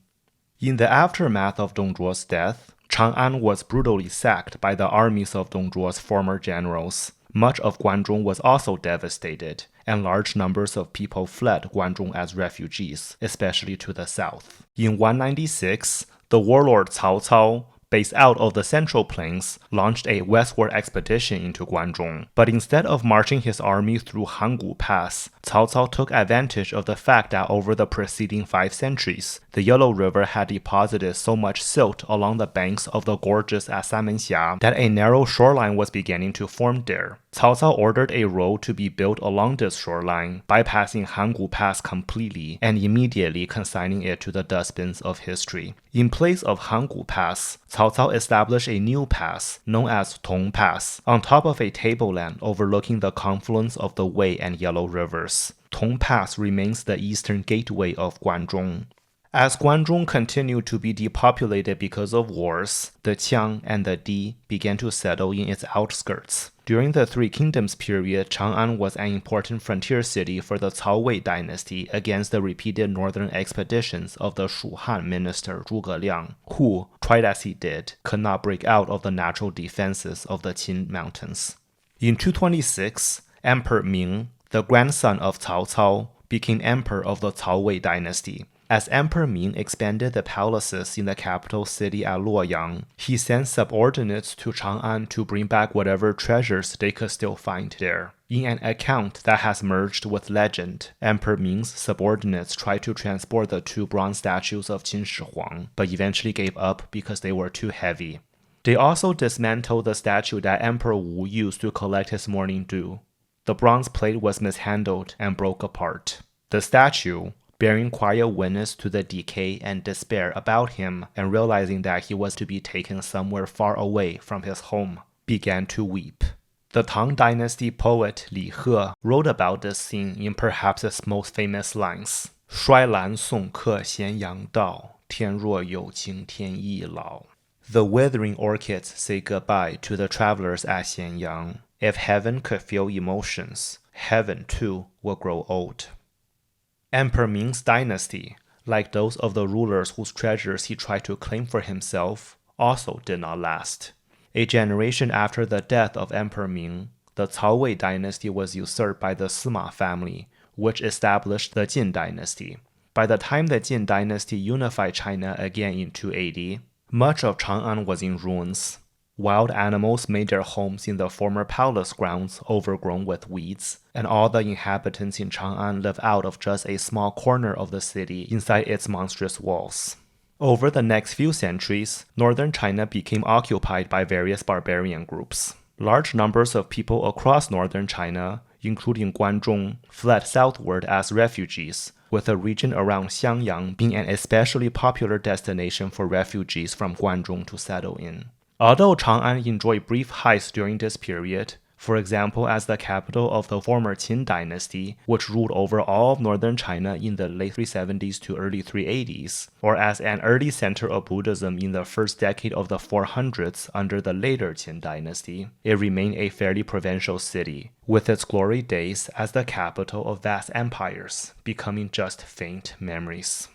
Speaker 1: In the aftermath of Dong Zhuo's death, Chang'an was brutally sacked by the armies of Dong Zhuo's former generals. Much of Guanzhong was also devastated, and large numbers of people fled Guanzhong as refugees, especially to the south. In 196, the warlord Cao Cao, based out of the Central Plains, launched a westward expedition into Guanzhong. But instead of marching his army through Hangu Pass, Cao Cao took advantage of the fact that over the preceding 5 centuries, the Yellow River had deposited so much silt along the banks of the gorges at Sanmenxia that a narrow shoreline was beginning to form there. Cao Cao ordered a road to be built along this shoreline, bypassing Hangu Pass completely and immediately consigning it to the dustbins of history. In place of Hangu Pass, Cao Cao established a new pass, known as Tong Pass, on top of a tableland overlooking the confluence of the Wei and Yellow Rivers. Tong Pass remains the eastern gateway of Guanzhong. As Guanzhong continued to be depopulated because of wars, the Qiang and the Di began to settle in its outskirts. During the Three Kingdoms period, Chang'an was an important frontier city for the Cao Wei dynasty against the repeated northern expeditions of the Shu Han minister Zhuge Liang, who, tried as he did, could not break out of the natural defenses of the Qin mountains. In 226, Emperor Ming, the grandson of Cao Cao, became emperor of the Cao Wei dynasty. As Emperor Ming expanded the palaces in the capital city at Luoyang, he sent subordinates to Chang'an to bring back whatever treasures they could still find there. In an account that has merged with legend, Emperor Ming's subordinates tried to transport the 2 bronze statues of Qin Shi Huang, but eventually gave up because they were too heavy. They also dismantled the statue that Emperor Wu used to collect his morning dew. The bronze plate was mishandled and broke apart. The statue, bearing quiet witness to the decay and despair about him and realizing that he was to be taken somewhere far away from his home, began to weep. The Tang Dynasty poet Li He wrote about this scene in perhaps its most famous lines: 衰兰送客咸阳道，天若有情天亦老. The withering orchids say goodbye to the travelers at Xianyang. If heaven could feel emotions, heaven too will grow old. Emperor Ming's dynasty, like those of the rulers whose treasures he tried to claim for himself, also did not last. A generation after the death of Emperor Ming, the Cao Wei dynasty was usurped by the Sima family, which established the Jin dynasty. by the time the Jin dynasty unified China again in 280, much of Chang'an was in ruins. Wild animals made their homes in the former palace grounds overgrown with weeds, and all the inhabitants in Chang'an lived out of just a small corner of the city inside its monstrous walls. Over the next few centuries, northern China became occupied by various barbarian groups. Large numbers of people across northern China, including Guanzhong, fled southward as refugees, with the region around Xi'an being an especially popular destination for refugees from Guanzhong to settle in. Although Chang'an enjoyed brief heights during this period, for example as the capital of the former Qin dynasty, which ruled over all of northern China in the late 370s to early 380s, or as an early center of Buddhism in the first decade of the 400s under the later Qin dynasty, it remained a fairly provincial city, with its glory days as the capital of vast empires becoming just faint memories.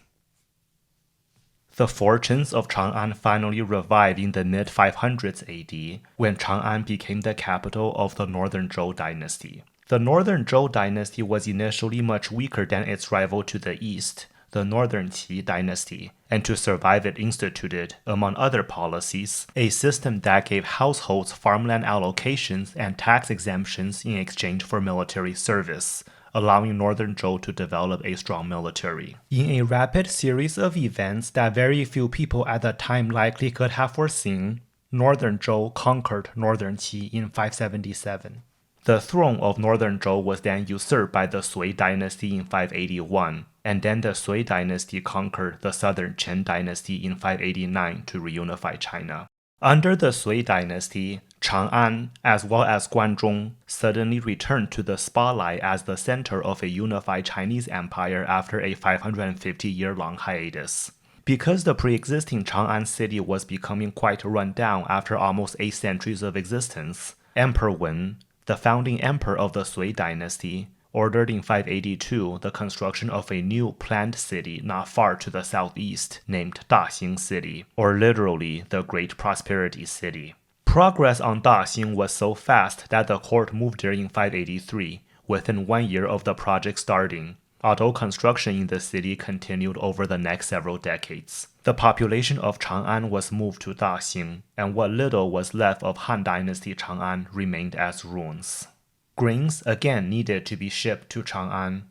Speaker 1: The fortunes of Chang'an finally revived in the mid-500s AD, when Chang'an became the capital of the Northern Zhou dynasty. The Northern Zhou dynasty was initially much weaker than its rival to the east, the Northern Qi dynasty, and to survive it instituted, among other policies, a system that gave households farmland allocations and tax exemptions in exchange for military service, allowing Northern Zhou to develop a strong military. In a rapid series of events that very few people at the time likely could have foreseen, Northern Zhou conquered Northern Qi in 577. The throne of Northern Zhou was then usurped by the Sui dynasty in 581, and then the Sui dynasty conquered the Southern Chen dynasty in 589 to reunify China. Under the Sui dynasty, Chang'an, as well as Guanzhong, suddenly returned to the spotlight as the center of a unified Chinese empire after a 550-year-long hiatus. Because the pre-existing Chang'an city was becoming quite run down after almost 8 centuries of existence, Emperor Wen, the founding emperor of the Sui dynasty, ordered in 582 the construction of a new planned city not far to the southeast named Daxing City, or literally the Great Prosperity City. Progress on Daxing was so fast that the court moved there in 583, within 1 year of the project starting, although construction in the city continued over the next several decades. The population of Chang'an was moved to Daxing, and what little was left of Han Dynasty Chang'an remained as ruins. Grains again needed to be shipped to Chang'an.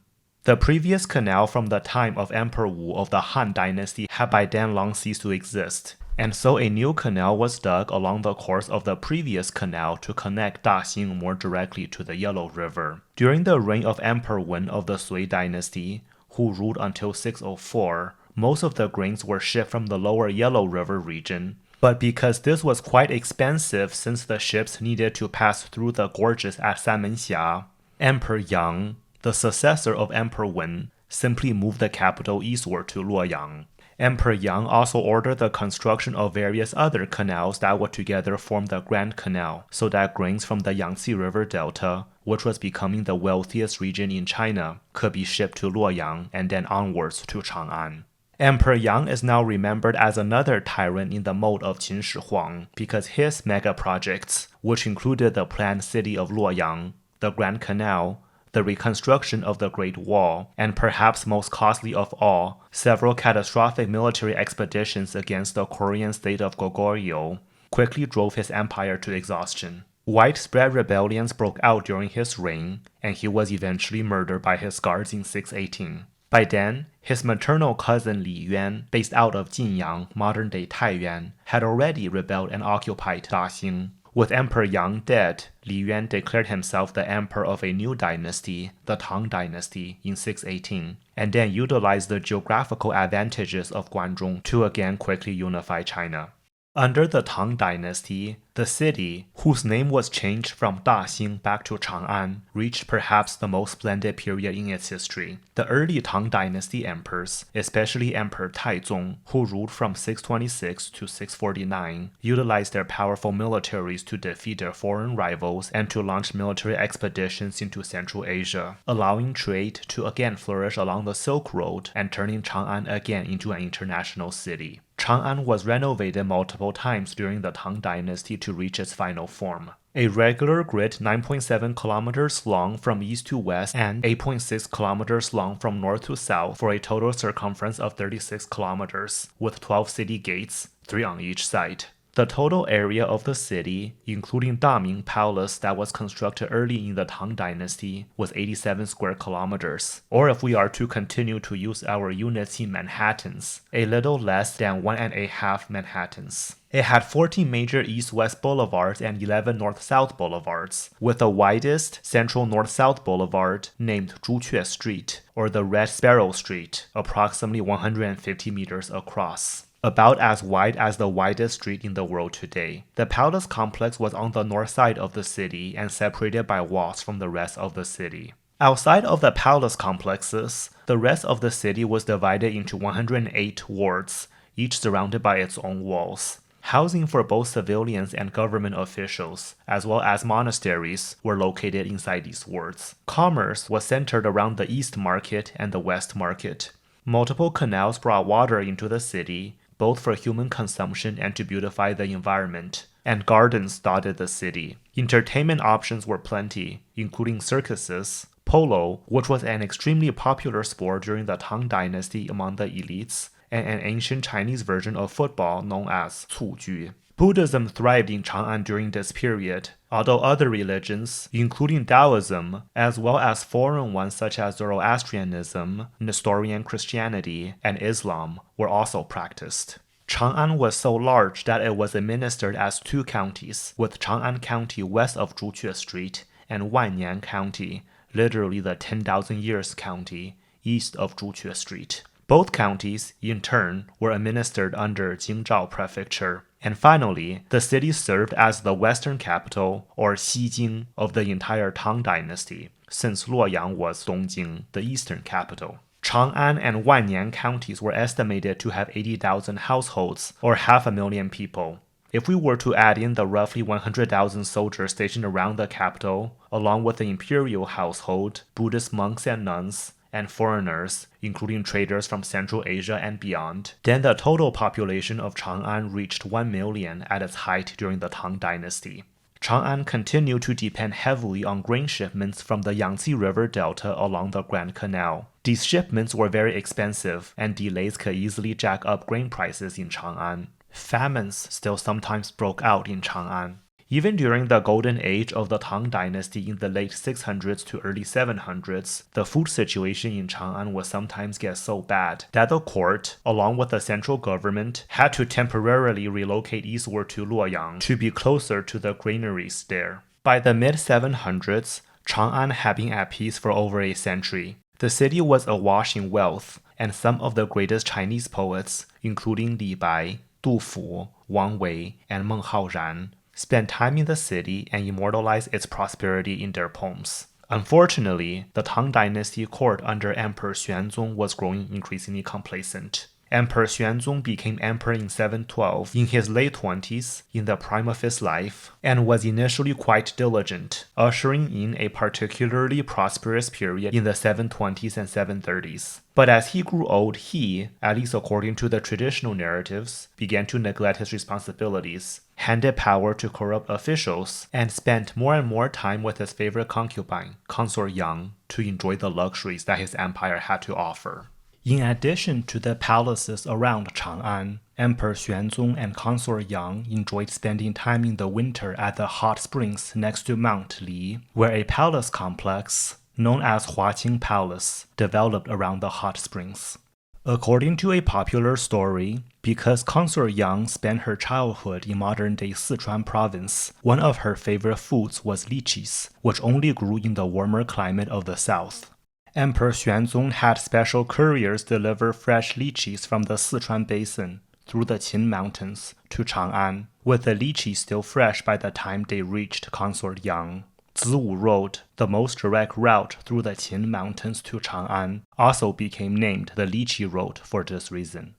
Speaker 1: The previous canal from the time of Emperor Wu of the Han Dynasty had by then long ceased to exist, and so a new canal was dug along the course of the previous canal to connect Daxing more directly to the Yellow River. During the reign of Emperor Wen of the Sui dynasty, who ruled until 604, most of the grains were shipped from the lower Yellow River region, but because this was quite expensive since the ships needed to pass through the gorges at Sanmenxia, Emperor Yang, the successor of Emperor Wen, simply moved the capital eastward to Luoyang. Emperor Yang also ordered the construction of various other canals that would together form the Grand Canal, so that grains from the Yangtze River Delta, which was becoming the wealthiest region in China, could be shipped to Luoyang and then onwards to Chang'an. Emperor Yang is now remembered as another tyrant in the mold of Qin Shi Huang because his mega projects, which included the planned city of Luoyang, the Grand Canal, the reconstruction of the Great Wall, and perhaps most costly of all, several catastrophic military expeditions against the Korean state of Goguryeo, quickly drove his empire to exhaustion. Widespread rebellions broke out during his reign, and he was eventually murdered by his guards in 618. By then, his maternal cousin Li Yuan, based out of Jinyang, modern-day Taiyuan, had already rebelled and occupied Daxing. With Emperor Yang dead, Li Yuan declared himself the emperor of a new dynasty, the Tang Dynasty, in 618, and then utilized the geographical advantages of Guanzhong to again quickly unify China. Under the Tang Dynasty, the city, whose name was changed from Daxing back to Chang'an, reached perhaps the most splendid period in its history. The early Tang Dynasty emperors, especially Emperor Taizong, who ruled from 626 to 649, utilized their powerful militaries to defeat their foreign rivals and to launch military expeditions into Central Asia, allowing trade to again flourish along the Silk Road and turning Chang'an again into an international city. Chang'an was renovated multiple times during the Tang Dynasty to reach its final form. A regular grid 9.7 kilometers long from east to west and 8.6 kilometers long from north to south for a total circumference of 36 kilometers, with 12 city gates, 3 on each side. The total area of the city, including Daming Palace that was constructed early in the Tang Dynasty, was 87 square kilometers, or if we are to continue to use our units in Manhattans, a little less than 1.5 Manhattans. It had 14 major east-west boulevards and 11 north-south boulevards, with the widest central north-south boulevard named Zhuque Street, or the Red Sparrow Street, approximately 150 meters across, about as wide as the widest street in the world today. The palace complex was on the north side of the city and separated by walls from the rest of the city. Outside of the palace complexes, the rest of the city was divided into 108 wards, each surrounded by its own walls. Housing for both civilians and government officials, as well as monasteries, were located inside these wards. Commerce was centered around the East Market and the West Market. Multiple canals brought water into the city, both for human consumption and to beautify the environment, and gardens dotted the city. Entertainment options were plenty, including circuses, polo, which was an extremely popular sport during the Tang Dynasty among the elites, and an ancient Chinese version of football known as 蹴鞠. Buddhism thrived in Chang'an during this period, although other religions, including Taoism, as well as foreign ones such as Zoroastrianism, Nestorian Christianity, and Islam, were also practiced. Chang'an was so large that it was administered as 2 counties, with Chang'an County west of Zhuque Street and Wannian County, literally the 10,000 years county, east of Zhuque Street. Both counties, in turn, were administered under Jingzhou Prefecture. And finally, the city served as the western capital, or Xijing, of the entire Tang Dynasty, since Luoyang was Dongjing, the eastern capital. Chang'an and Wannian counties were estimated to have 80,000 households, or 500,000 people. If we were to add in the roughly 100,000 soldiers stationed around the capital, along with the imperial household, Buddhist monks and nuns, and foreigners, including traders from Central Asia and beyond, then the total population of Chang'an reached 1 million at its height during the Tang Dynasty. Chang'an continued to depend heavily on grain shipments from the Yangtze River Delta along the Grand Canal. These shipments were very expensive, and delays could easily jack up grain prices in Chang'an. Famines still sometimes broke out in Chang'an. Even during the golden age of the Tang Dynasty in the late 600s to early 700s, the food situation in Chang'an would sometimes get so bad that the court, along with the central government, had to temporarily relocate eastward to Luoyang to be closer to the granaries there. By the mid-700s, Chang'an had been at peace for over a century. The city was awash in wealth, and some of the greatest Chinese poets, including Li Bai, Du Fu, Wang Wei, and Meng Haoran, spent time in the city and immortalized its prosperity in their poems. Unfortunately, the Tang Dynasty court under Emperor Xuanzong was growing increasingly complacent. Emperor Xuanzong became emperor in 712 in his late 20s, in the prime of his life, and was initially quite diligent, ushering in a particularly prosperous period in the 720s and 730s. But as he grew old, he, at least according to the traditional narratives, began to neglect his responsibilities, handed power to corrupt officials, and spent more and more time with his favorite concubine, Consort Yang, to enjoy the luxuries that his empire had to offer. In addition to the palaces around Chang'an, Emperor Xuanzong and Consort Yang enjoyed spending time in the winter at the hot springs next to Mount Li, where a palace complex, known as Huaqing Palace, developed around the hot springs. According to a popular story, because Consort Yang spent her childhood in modern-day Sichuan province, one of her favorite foods was lychees, which only grew in the warmer climate of the south. Emperor Xuanzong had special couriers deliver fresh lychees from the Sichuan Basin through the Qin Mountains to Chang'an, with the lychees still fresh by the time they reached Consort Yang. Ziwu Road, the most direct route through the Qin Mountains to Chang'an, also became named the Lychee Road for this reason.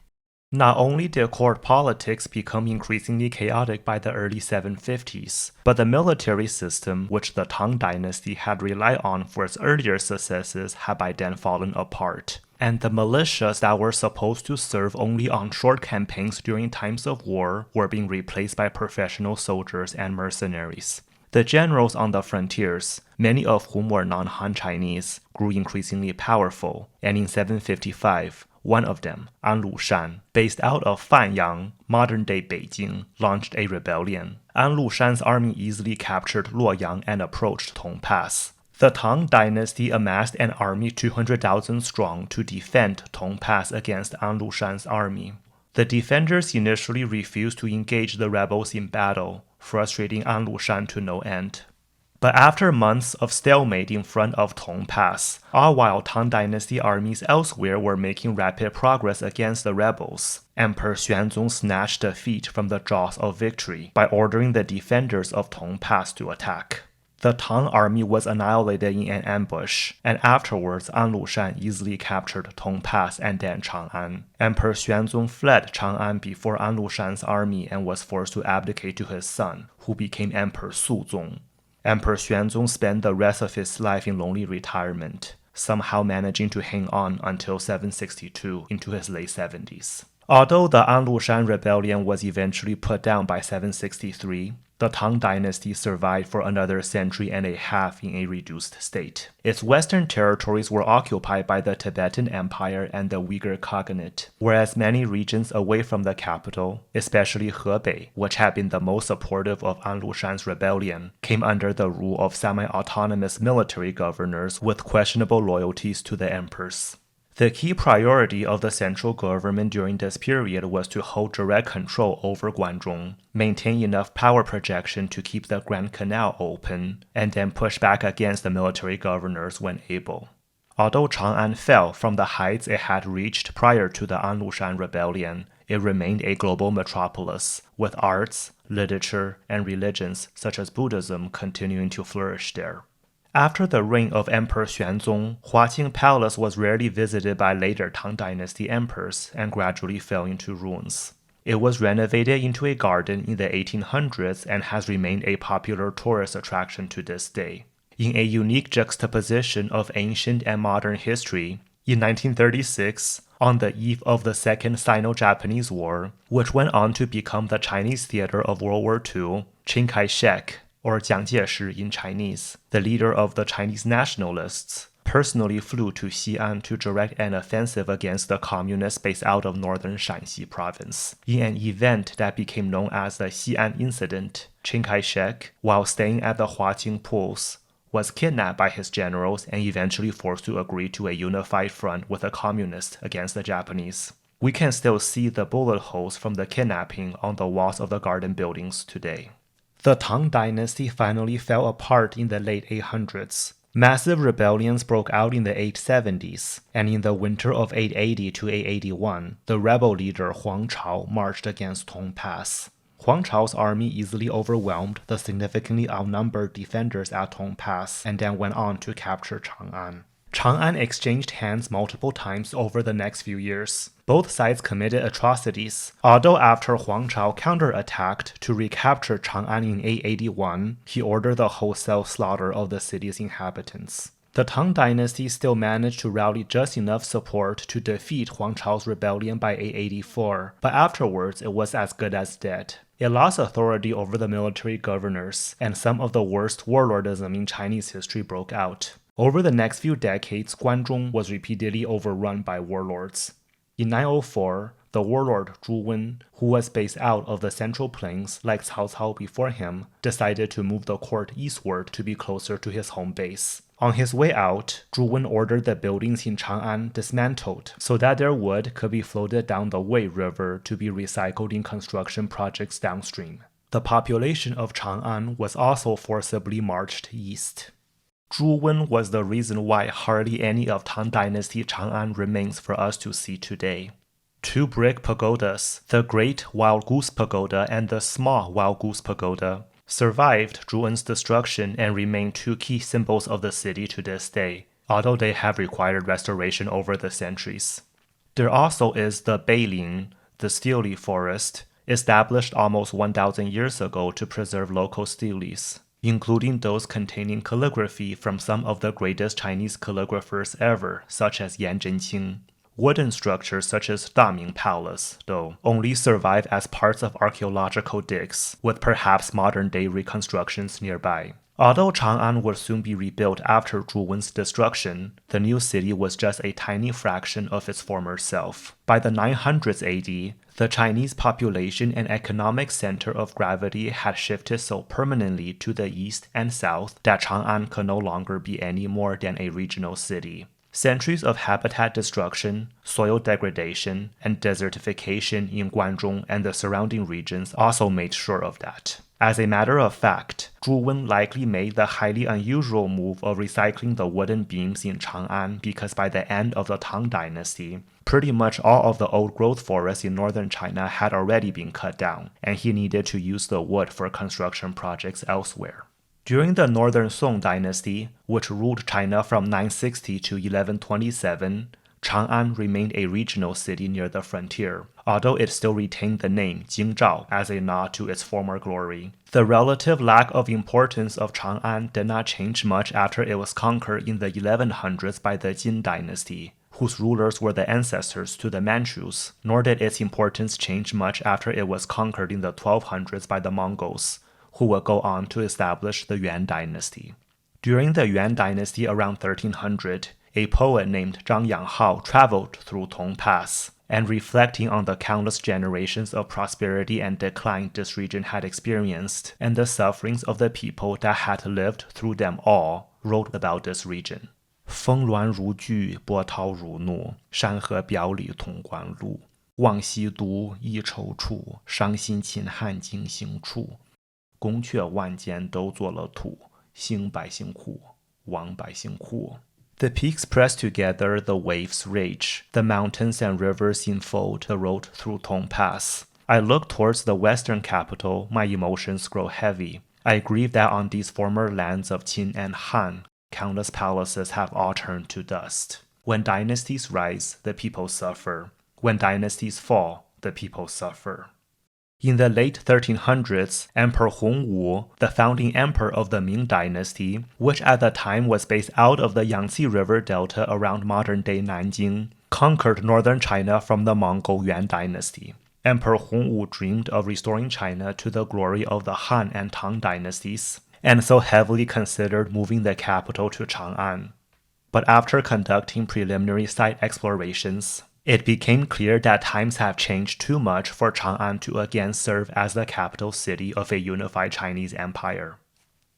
Speaker 1: Not only did court politics become increasingly chaotic by the early 750s, but the military system, which the Tang Dynasty had relied on for its earlier successes, had by then fallen apart. And the militias that were supposed to serve only on short campaigns during times of war were being replaced by professional soldiers and mercenaries. The generals on the frontiers, many of whom were non-Han Chinese, grew increasingly powerful, and in 755, one of them, An Lushan, based out of Fanyang, modern-day Beijing, launched a rebellion. An Lushan's army easily captured Luoyang and approached Tong Pass. The Tang Dynasty amassed an army 200,000 strong to defend Tong Pass against An Lushan's army. The defenders initially refused to engage the rebels in battle, frustrating An Lushan to no end. But after months of stalemate in front of Tong Pass, all while Tang Dynasty armies elsewhere were making rapid progress against the rebels, Emperor Xuanzong snatched defeat from the jaws of victory by ordering the defenders of Tong Pass to attack. The Tang army was annihilated in an ambush, and afterwards An Lushan easily captured Tong Pass and then Chang'an. Emperor Xuanzong fled Chang'an before An Lushan's army and was forced to abdicate to his son, who became Emperor Suzhou. Emperor Xuanzong spent the rest of his life in lonely retirement, somehow managing to hang on until 762 into his late 70s. Although the An Lushan rebellion was eventually put down by 763, the Tang Dynasty survived for another century and a half in a reduced state. Its western territories were occupied by the Tibetan Empire and the Uyghur Khaganate, whereas many regions away from the capital, especially Hebei, which had been the most supportive of An Lushan's rebellion, came under the rule of semi-autonomous military governors with questionable loyalties to the emperors. The key priority of the central government during this period was to hold direct control over Guangzhou, maintain enough power projection to keep the Grand Canal open, and then push back against the military governors when able. Although Chang'an fell from the heights it had reached prior to the An Lushan rebellion, it remained a global metropolis, with arts, literature, and religions such as Buddhism continuing to flourish there. After the reign of Emperor Xuanzong, Huaqing Palace was rarely visited by later Tang Dynasty emperors and gradually fell into ruins. It was renovated into a garden in the 1800s and has remained a popular tourist attraction to this day. In a unique juxtaposition of ancient and modern history, in 1936, on the eve of the Second Sino-Japanese War, which went on to become the Chinese theater of World War II, Chiang Kai-shek, or Jiang Jieshi in Chinese, the leader of the Chinese nationalists, personally flew to Xi'an to direct an offensive against the communists based out of northern Shanxi province. In an event that became known as the Xi'an Incident, Chiang Kai-shek, while staying at the Huaqing Pools, was kidnapped by his generals and eventually forced to agree to a unified front with the communists against the Japanese. We can still see the bullet holes from the kidnapping on the walls of the garden buildings today. The Tang Dynasty finally fell apart in the late 800s. Massive rebellions broke out in the 870s, and in the winter of 880 to 881, the rebel leader Huang marched against Tong Pass. Huang army easily overwhelmed the significantly outnumbered defenders at Tong Pass and then went on to capture Chang'an. Chang'an exchanged hands multiple times over the next few years. Both sides committed atrocities, although after Huang counterattacked to recapture Chang'an in 881, he ordered the wholesale slaughter of the city's inhabitants. The Tang Dynasty still managed to rally just enough support to defeat Huang rebellion by 884, but afterwards it was as good as dead. It lost authority over the military governors, and some of the worst warlordism in Chinese history broke out. Over the next few decades, Guangzhou was repeatedly overrun by warlords. In 904, the warlord Zhu Wen, who was based out of the Central Plains like Cao Cao before him, decided to move the court eastward to be closer to his home base. On his way out, Zhu Wen ordered the buildings in Chang'an dismantled so that their wood could be floated down the Wei River to be recycled in construction projects downstream. The population of Chang'an was also forcibly marched east. Zhu Wen was the reason why hardly any of Tang Dynasty Chang'an remains for us to see today. Two brick pagodas, the Great Wild Goose Pagoda and the Small Wild Goose Pagoda, survived Zhu Wen's destruction and remain two key symbols of the city to this day, although they have required restoration over the centuries. There also is the Beilin, the stele forest, established almost 1,000 years ago to preserve local steles, including those containing calligraphy from some of the greatest Chinese calligraphers ever, such as Yan Zhenqing. Wooden structures such as Daming Palace, though, only survive as parts of archaeological digs, with perhaps modern-day reconstructions nearby. Although Chang'an would soon be rebuilt after Zhu Wen's destruction, the new city was just a tiny fraction of its former self. By the 900s AD, the Chinese population and economic center of gravity had shifted so permanently to the east and south that Chang'an could no longer be any more than a regional city. Centuries of habitat destruction, soil degradation, and desertification in Guanzhong and the surrounding regions also made sure of that. As a matter of fact, Zhu Wen likely made the highly unusual move of recycling the wooden beams in Chang'an because by the end of the Tang Dynasty, pretty much all of the old-growth forests in northern China had already been cut down, and he needed to use the wood for construction projects elsewhere. During the Northern Song Dynasty, which ruled China from 960 to 1127, Chang'an remained a regional city near the frontier, although it still retained the name Jingzhao as a nod to its former glory. The relative lack of importance of Chang'an did not change much after it was conquered in the 1100s by the Jin Dynasty, whose rulers were the ancestors to the Manchus, nor did its importance change much after it was conquered in the 1200s by the Mongols, who would go on to establish the Yuan Dynasty. During the Yuan Dynasty around 1300, a poet named Zhang Yanghao traveled through Tong Pass, and reflecting on the countless generations of prosperity and decline this region had experienced, and the sufferings of the people that had lived through them all, wrote about this region. 峰峦如炬，波涛如怒，山河表里同关路。望西都一踌躇，伤心秦汉经行处。宫阙万间都做了土，兴百姓苦，亡百姓苦。The peaks press together, the waves rage. The mountains and rivers enfold the road through Tong Pass. I look towards the western capital, my emotions grow heavy. I grieve that on these former lands of Qin and Han, countless palaces have all turned to dust. When dynasties rise, the people suffer. When dynasties fall, the people suffer. In the late 1300s, Emperor Hongwu, the founding emperor of the Ming Dynasty, which at the time was based out of the Yangtze River Delta around modern-day Nanjing, conquered northern China from the Mongol Yuan Dynasty. Emperor Hongwu dreamed of restoring China to the glory of the Han and Tang Dynasties, and so heavily considered moving the capital to Chang'an. But after conducting preliminary site explorations, it became clear that times have changed too much for Chang'an to again serve as the capital city of a unified Chinese empire.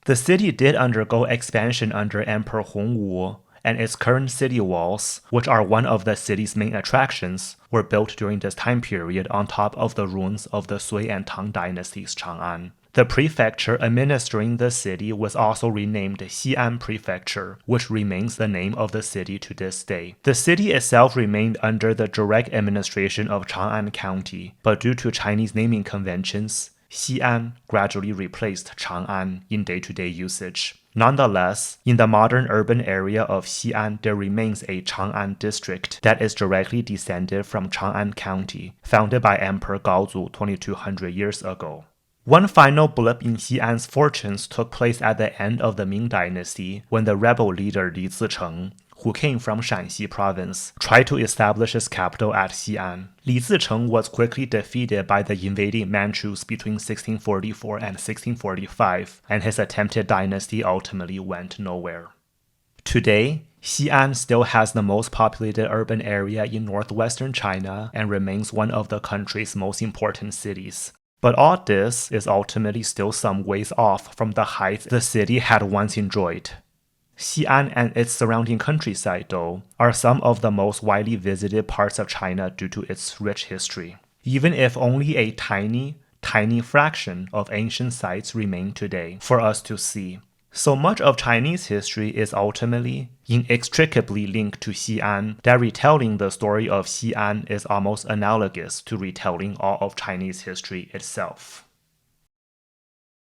Speaker 1: The city did undergo expansion under Emperor Hongwu, and its current city walls, which are one of the city's main attractions, were built during this time period on top of the ruins of the Sui and Tang Dynasties Chang'an. The prefecture administering the city was also renamed Xi'an Prefecture, which remains the name of the city to this day. The city itself remained under the direct administration of Chang'an County, but due to Chinese naming conventions, Xi'an gradually replaced Chang'an in day-to-day usage. Nonetheless, in the modern urban area of Xi'an, there remains a Chang'an district that is directly descended from Chang'an County, founded by Emperor Gaozu 2200 years ago. One final blip in Xi'an's fortunes took place at the end of the Ming Dynasty when the rebel leader Li Zicheng, who came from Shanxi province, tried to establish his capital at Xi'an. Li Zicheng was quickly defeated by the invading Manchus between 1644 and 1645, and his attempted dynasty ultimately went nowhere. Today, Xi'an still has the most populated urban area in northwestern China and remains one of the country's most important cities. But all this is ultimately still some ways off from the heights the city had once enjoyed. Xi'an and its surrounding countryside, though, are some of the most widely visited parts of China due to its rich history, even if only a tiny fraction of ancient sites remain today for us to see. So much of Chinese history is ultimately, inextricably linked to Xi'an that retelling the story of Xi'an is almost analogous to retelling all of Chinese history itself.